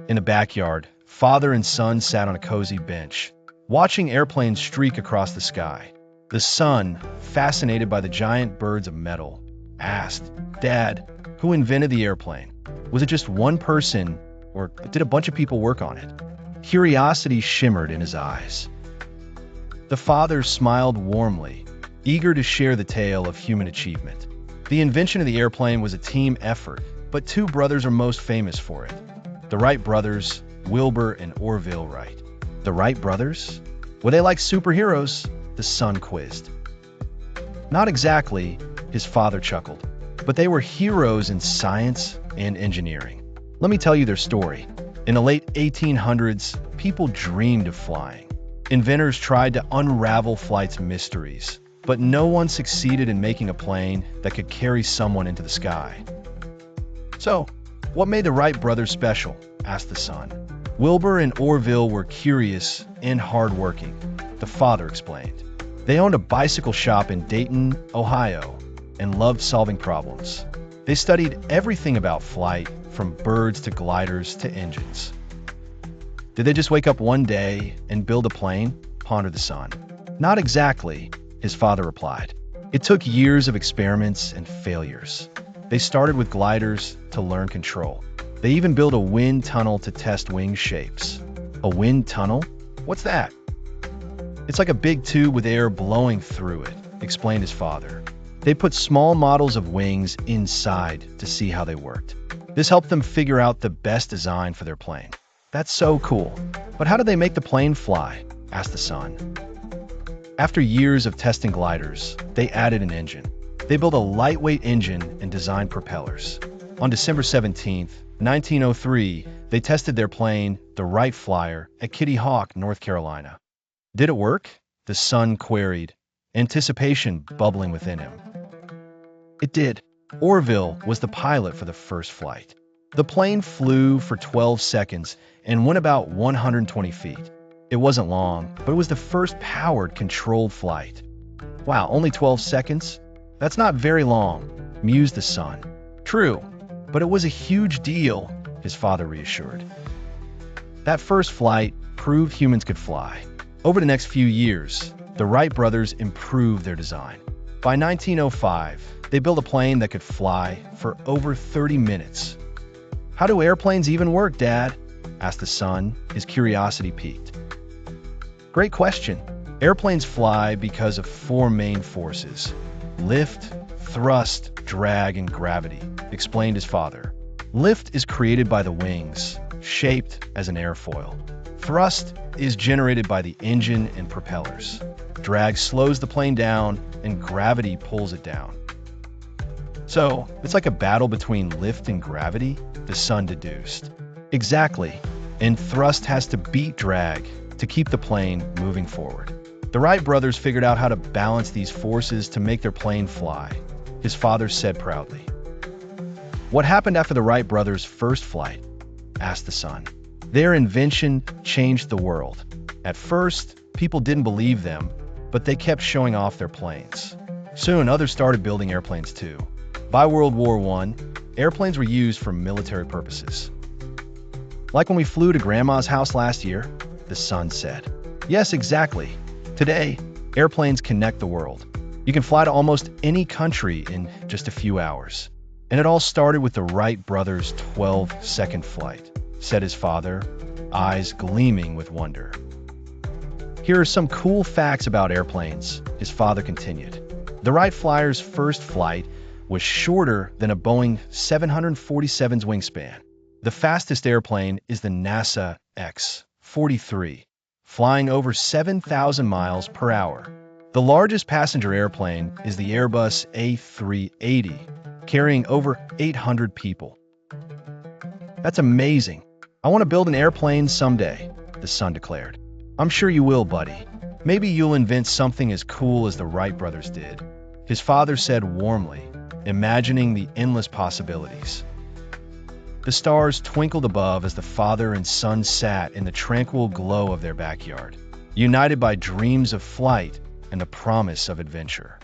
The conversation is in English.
In a backyard, father and son sat on a cozy bench, watching airplanes streak across the sky. The son, fascinated by the giant birds of metal, asked, "Dad, who invented the airplane? Was it just one person, or did a bunch of people work on it?" Curiosity shimmered in his eyes. The father smiled warmly, eager to share the tale of human achievement. The invention of the airplane was a team effort, but two brothers are most famous for it. The Wright brothers, Wilbur and Orville Wright. The Wright brothers? Were they like superheroes? The son quizzed. Not exactly, his father chuckled, but they were heroes in science and engineering. Let me tell you their story. In the late 1800s, people dreamed of flying. Inventors tried to unravel flight's mysteries, but no one succeeded in making a plane that could carry someone into the sky. "So, what made the Wright brothers special?" asked the son. "Wilbur and Orville were curious and hardworking," the father explained. "They owned a bicycle shop in Dayton, Ohio, and loved solving problems. They studied everything about flight, from birds to gliders to engines." "Did they just wake up one day and build a plane?" pondered the son. "Not exactly," his father replied. "It took years of experiments and failures. They started with gliders to learn control. They even built a wind tunnel to test wing shapes." "A wind tunnel? What's that?" "It's like a big tube with air blowing through it," explained his father. "They put small models of wings inside to see how they worked. This helped them figure out the best design for their plane." "That's so cool. But how did they make the plane fly?" asked the son. After years of testing gliders, they added an engine. They built a lightweight engine and designed propellers. On December 17, 1903, they tested their plane, the Wright Flyer, at Kitty Hawk, North Carolina. "Did it work?" the son queried, anticipation bubbling within him. "It did." Orville was the pilot for the first flight. The plane flew for 12 seconds and went about 120 feet. It wasn't long, but it was the first powered, controlled flight. "Wow, only 12 seconds? That's not very long," mused the son. "True, but it was a huge deal," his father reassured. That first flight proved humans could fly. Over the next few years, the Wright brothers improved their design. By 1905, they built a plane that could fly for over 30 minutes. "How do airplanes even work, Dad?" asked the son, his curiosity piqued. "Great question. Airplanes fly because of four main forces: lift, thrust, drag, and gravity," explained his father. Lift is created by the wings, shaped as an airfoil. Thrust is generated by the engine and propellers. Drag slows the plane down, and gravity pulls it down. "So, it's like a battle between lift and gravity?" the son deduced. "Exactly, and thrust has to beat drag to keep the plane moving forward. The Wright brothers figured out how to balance these forces to make their plane fly," his father said proudly. "What happened after the Wright brothers' first flight?" asked the son. "Their invention changed the world. At first, people didn't believe them, but they kept showing off their planes. Soon, others started building airplanes too. By World War I, airplanes were used for military purposes." "Like when we flew to Grandma's house last year?" the son said. "Yes, exactly. Today, airplanes connect the world. You can fly to almost any country in just a few hours. And it all started with the Wright brothers' 12-second flight," said his father, eyes gleaming with wonder. "Here are some cool facts about airplanes," his father continued. "The Wright Flyer's first flight was shorter than a Boeing 747's wingspan. The fastest airplane is the NASA X-43, flying over 7,000 miles per hour. The largest passenger airplane is the Airbus A380, carrying over 800 people." "That's amazing. I want to build an airplane someday," the son declared. "I'm sure you will, buddy. Maybe you'll invent something as cool as the Wright brothers did," his father said warmly, imagining the endless possibilities. The stars twinkled above as the father and son sat in the tranquil glow of their backyard, united by dreams of flight and the promise of adventure.